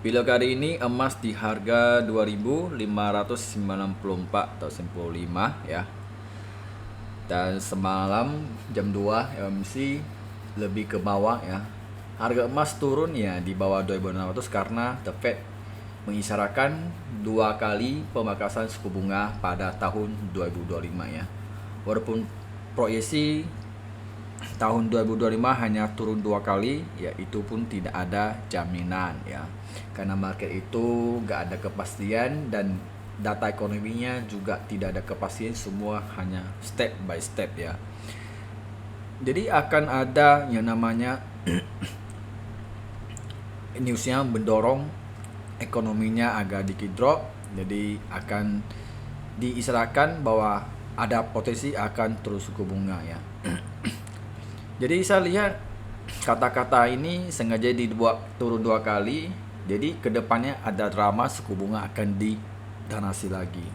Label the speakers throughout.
Speaker 1: Bila kali ini emas di harga 2.594 atau 95 ya. Dan semalam jam 2 MC lebih ke bawah ya. Harga emas turun ya di bawah 2.600 karena The Fed mengisyaratkan 2 kali pemangkasan suku bunga pada tahun 2025 ya. Walaupun proyeksi tahun 2025 hanya turun 2 kali, ya itu pun tidak ada jaminan ya. Karena market itu gak ada kepastian dan data ekonominya juga tidak ada kepastian, semua hanya step by step ya. Jadi akan ada yang namanya newsnya mendorong ekonominya agak dikit drop, jadi akan diisyaratkan bahwa ada potensi akan terus suku bunga ya. Jadi saya lihat kata-kata ini sengaja dibuat turun 2 kali. Jadi kedepannya ada drama suku bunga akan didanasi lagi.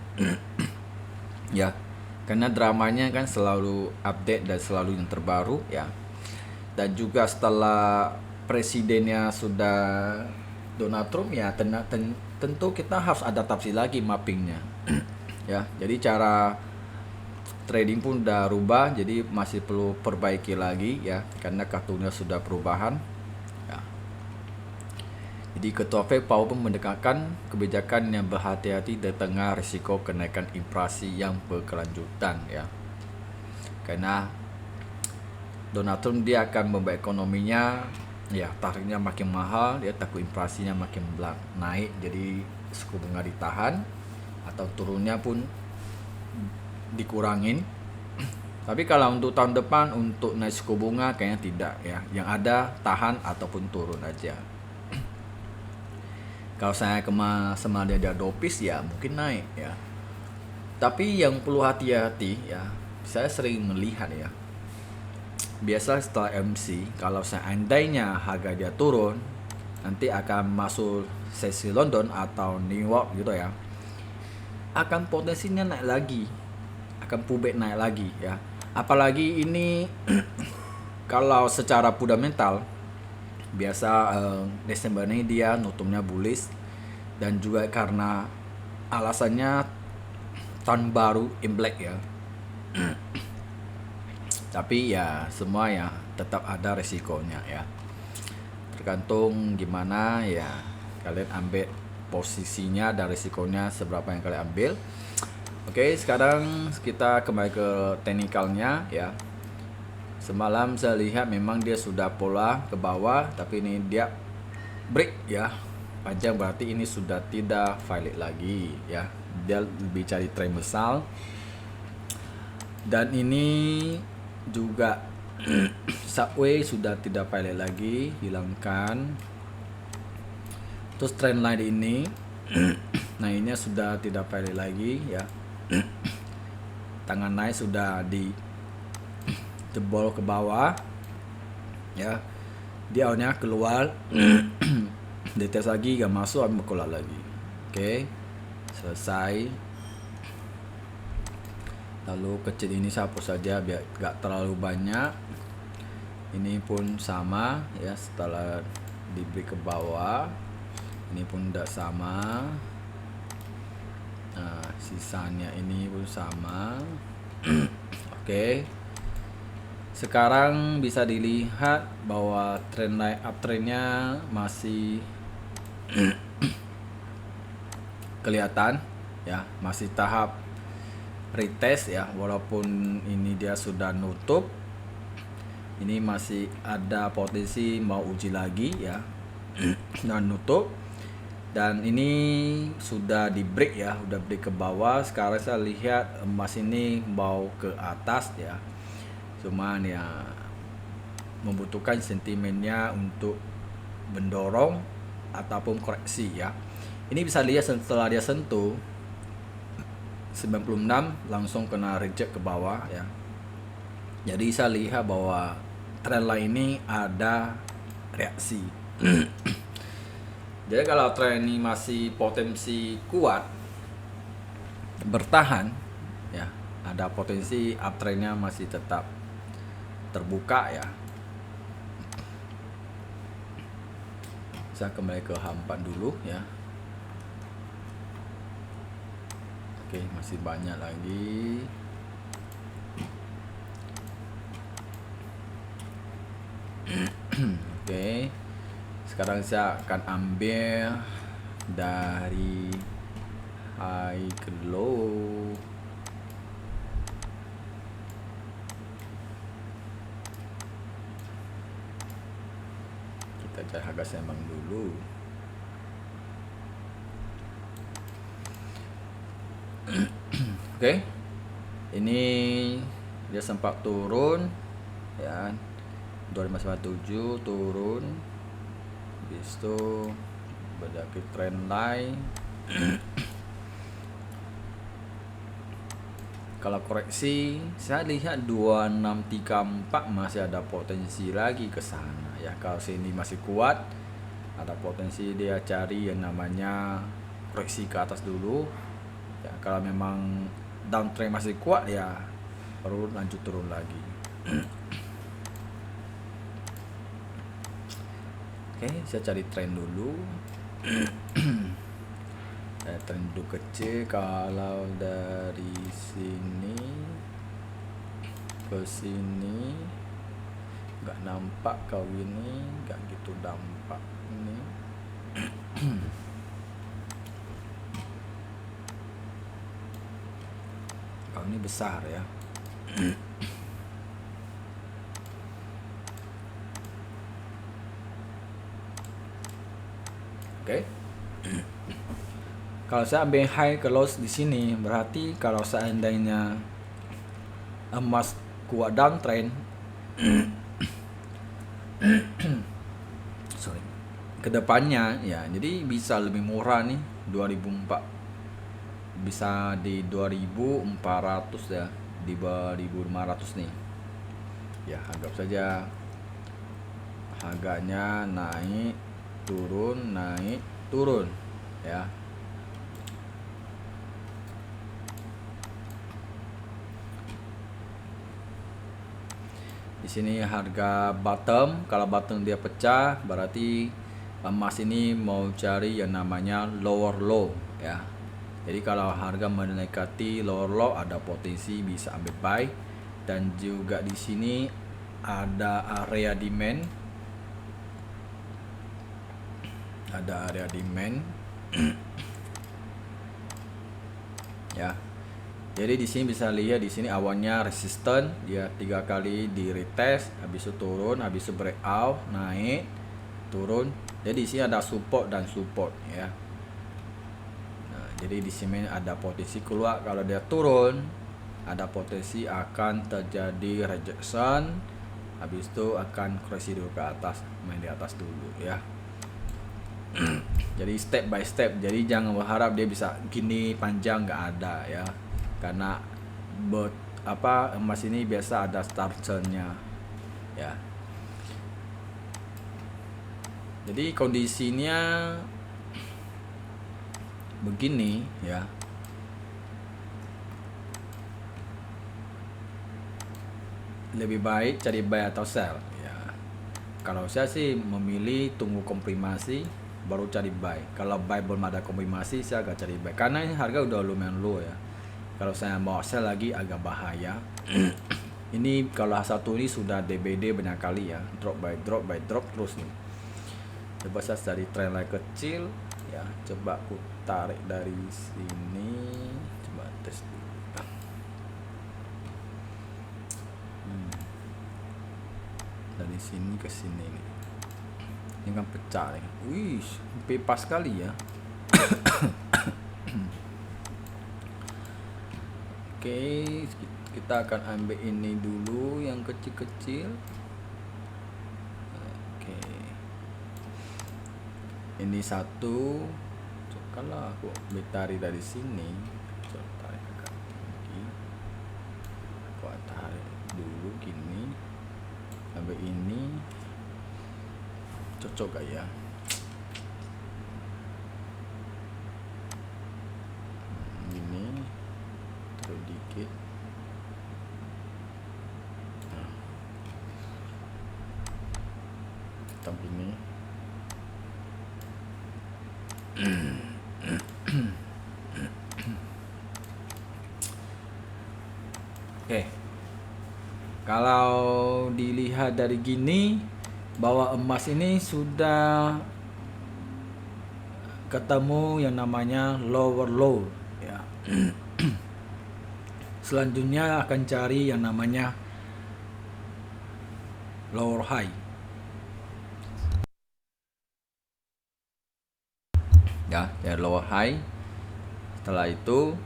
Speaker 1: Ya, karena dramanya kan selalu update dan selalu yang terbaru ya. Dan juga setelah presidennya sudah Donald Trump ya, tentu kita harus adaptasi lagi mappingnya. Ya, jadi cara trading pun udah rubah, jadi masih perlu perbaiki lagi ya, karena kartunya sudah perubahan ya. Jadi Ketua Fed Powell pun mendekatkan kebijakan yang berhati-hati di tengah risiko kenaikan inflasi yang berkelanjutan ya. Karena Donald Trump dia akan membuat ekonominya ya, tariknya makin mahal, dia takut inflasinya makin naik, jadi suku bunga ditahan atau turunnya pun dikurangin. Tapi kalau untuk tahun depan untuk naik suku bunga kayaknya tidak ya. Yang ada tahan ataupun turun aja. Kalau saya sama dia dopis ya mungkin naik ya. Tapi yang perlu hati-hati ya, saya sering melihat ya. Biasa setelah MC, kalau seandainya harga dia turun, nanti akan masuk sesi London atau New York gitu ya, akan potensinya naik lagi, akan pullback naik lagi ya. Apalagi ini kalau secara fundamental biasa Desember ini dia nutupnya bullish, dan juga karena alasannya tahun baru Imlek ya. Tapi ya semua ya tetap ada resikonya ya, tergantung gimana ya kalian ambil posisinya dan resikonya seberapa yang kalian ambil. Oke, sekarang kita kembali ke teknikalnya ya. Semalam saya lihat memang dia sudah pola ke bawah, tapi ini dia break ya panjang, berarti ini sudah tidak valid lagi ya. Dia lebih cari trend besar. Dan ini juga Subway sudah tidak valid lagi, hilangkan. Terus trendline ini nah ini sudah tidak valid lagi ya. Tangan naik sudah di jebol ke bawah ya, dia awalnya keluar detes lagi, gak masuk, ambil keluar lagi. Oke, selesai. Lalu kecil ini saya hapus saja biar gak terlalu banyak. Ini pun sama ya, setelah diberi ke bawah ini pun udah sama. Nah, sisanya ini pun sama. Oke. Sekarang bisa dilihat bahwa trendline uptrendnya masih kelihatan ya, masih tahap retest ya, walaupun ini dia sudah nutup, ini masih ada potensi mau uji lagi ya dan nutup. Dan ini sudah di break ya, udah break ke bawah. Sekarang saya lihat emas ini mau ke atas ya, cuman ya membutuhkan sentimennya untuk mendorong ataupun koreksi ya. Ini bisa lihat setelah dia sentuh 96 langsung kena reject ke bawah ya. Jadi saya lihat bahwa trendline ini ada reaksi. Jadi kalau tren ini masih potensi kuat bertahan ya, ada potensi uptrendnya masih tetap terbuka ya. Saya kembali ke H4 dulu ya. Oke, masih banyak lagi. Oke. Sekarang saya akan ambil dari high ke low. Kita cari harga sembang dulu. Oke. Ini dia sempat turun ya. 2597 turun. Habis itu berdaki trend line. Kalau koreksi, saya lihat 2634 masih ada potensi lagi ke sana ya. Kalau sini masih kuat, ada potensi dia cari yang namanya koreksi ke atas dulu. Ya, kalau memang downtrend masih kuat ya baru lanjut turun lagi. Oke, saya cari trend dulu. Trend dulu kecil. Kalau dari sini ke sini nggak nampak, kau ini nggak gitu dampak ini. Kau ini besar ya. Oke. Kalau saya ambil high ke low di sini, berarti kalau seandainya emas kuat downtrend, sorry, kedepannya ya, jadi bisa lebih murah nih, 2004 bisa di 2400 ya, di 2500 nih ya. Anggap saja harganya naik turun ya. Di sini harga bottom, kalau bottom dia pecah berarti emas ini mau cari yang namanya lower low ya. Jadi kalau harga mendekati lower low ada potensi bisa ambil buy, dan juga di sini ada area demand. Ya. Jadi di sini bisa lihat di sini awannya resisten, dia 3 kali di retest, habis itu turun, habis itu breakout, naik, turun. Jadi di sini ada support dan support ya. Nah, jadi di sini ada potensi keluar. Kalau dia turun, ada potensi akan terjadi rejection, habis itu akan koreksi dulu ke atas, main di atas dulu ya. Jadi step by step, jadi jangan berharap dia bisa gini panjang, nggak ada ya, karena emas ini biasa ada starternya ya. Jadi kondisinya begini ya. Lebih baik cari buy atau sell ya. Kalau saya sih memilih tunggu konfirmasi baru cari buy. Kalau buy belum ada konfirmasi, saya agak cari buy karena ini harga udah lumayan low ya. Kalau saya mau sell lagi agak bahaya. Ini kalau satu ini sudah DBD banyak kali ya, drop by drop terus nih. Coba saya cari trend line kecil ya. Coba aku tarik dari sini, coba tes dulu. Dari sini ke sini nih. Ini kan pecah nih. Wih, pas sekali ya. Oke, kita akan ambil ini dulu yang kecil-kecil. Oke. Ini satu. Kalau aku tarik dari sini, coba tarik agak tinggi. Aku tarik dulu gini. Ambil ini. Cocok gak ya? Ini terus dikit. Nah. Tapi ini Oke, kalau dilihat dari gini bahwa emas ini sudah ketemu yang namanya lower low ya. Selanjutnya akan cari yang namanya lower high ya lower high. Setelah itu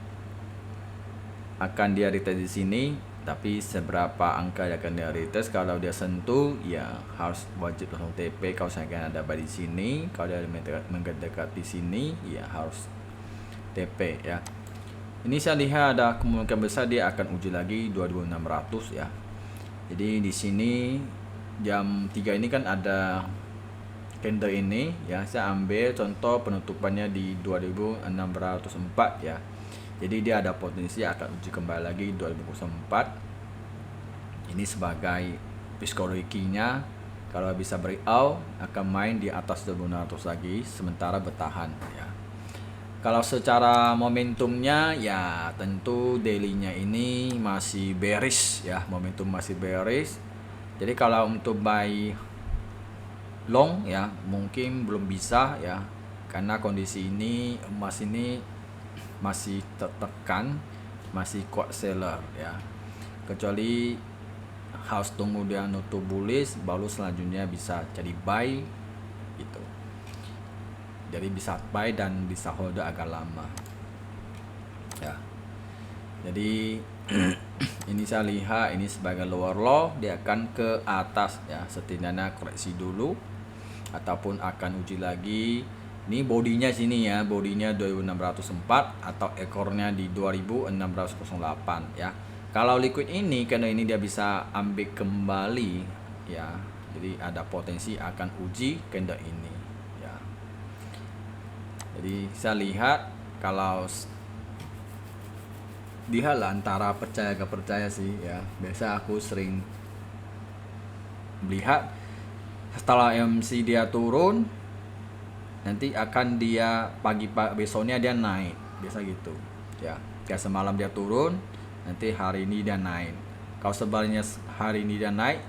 Speaker 1: akan dia retest di sini, tapi seberapa angka yang akan dia retest, kalau dia sentuh ya harus wajib langsung TP. Kalau saya akan ada di sini, kalau dia mendekat di sini ya harus TP ya. Ini saya lihat ada kemungkinan besar dia akan uji lagi 2600 ya. Jadi di sini jam 3 ini kan ada candle ini ya, saya ambil contoh penutupannya di 2604 ya. Jadi dia ada potensi akan uji kembali lagi 2004. Ini sebagai psikologinya, kalau bisa breakout akan main di atas 2600 lagi sementara bertahan ya. Kalau secara momentumnya ya tentu daily-nya ini masih bearish ya, momentum masih bearish. Jadi kalau untuk buy long ya mungkin belum bisa ya, karena kondisi ini emas ini masih tertekan, masih kuat seller ya. Kecuali harus tunggu dia nutup bullish baru selanjutnya bisa jadi buy gitu. Jadi bisa buy dan bisa hold agak lama ya. Jadi ini saya lihat ini sebagai lower low, dia akan ke atas ya, setidaknya koreksi dulu ataupun akan uji lagi. Ini bodinya sini ya, bodinya 2604 atau ekornya di 2608 ya. Kalau liquid ini karena ini dia bisa ambil kembali ya, jadi ada potensi akan uji candle ini ya. Jadi saya lihat kalau dia lah antara percaya gak percaya sih ya. Biasa aku sering melihat setelah MC dia turun, nanti akan dia pagi besoknya dia naik, biasa gitu ya. Kayak semalam dia turun, nanti hari ini dia naik. Kalau sebaliknya hari ini dia naik,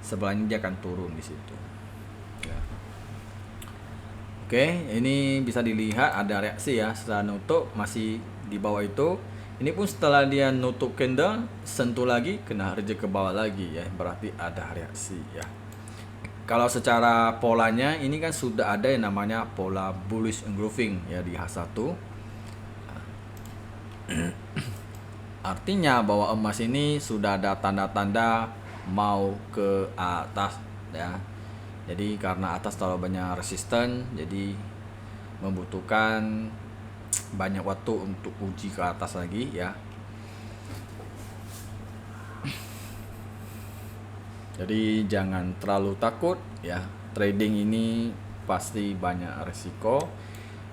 Speaker 1: sebelahnya dia akan turun di situ ya. Oke, ini bisa dilihat ada reaksi ya, setelah nutup masih di bawah itu. Ini pun setelah dia nutup candle sentuh lagi, kena reject ke bawah lagi ya, berarti ada reaksi ya. Kalau secara polanya ini kan sudah ada yang namanya pola bullish engulfing ya di H1. Artinya bahwa emas ini sudah ada tanda-tanda mau ke atas ya. Jadi karena atas terlalu banyak resisten, jadi membutuhkan banyak waktu untuk uji ke atas lagi ya. Jadi jangan terlalu takut ya, trading ini pasti banyak risiko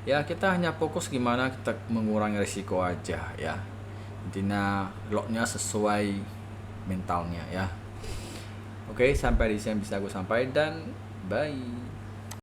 Speaker 1: ya. Kita hanya fokus gimana kita mengurangi risiko aja ya, intinya lotnya sesuai mentalnya ya. Oke, sampai di sini bisa aku sampaikan, bye.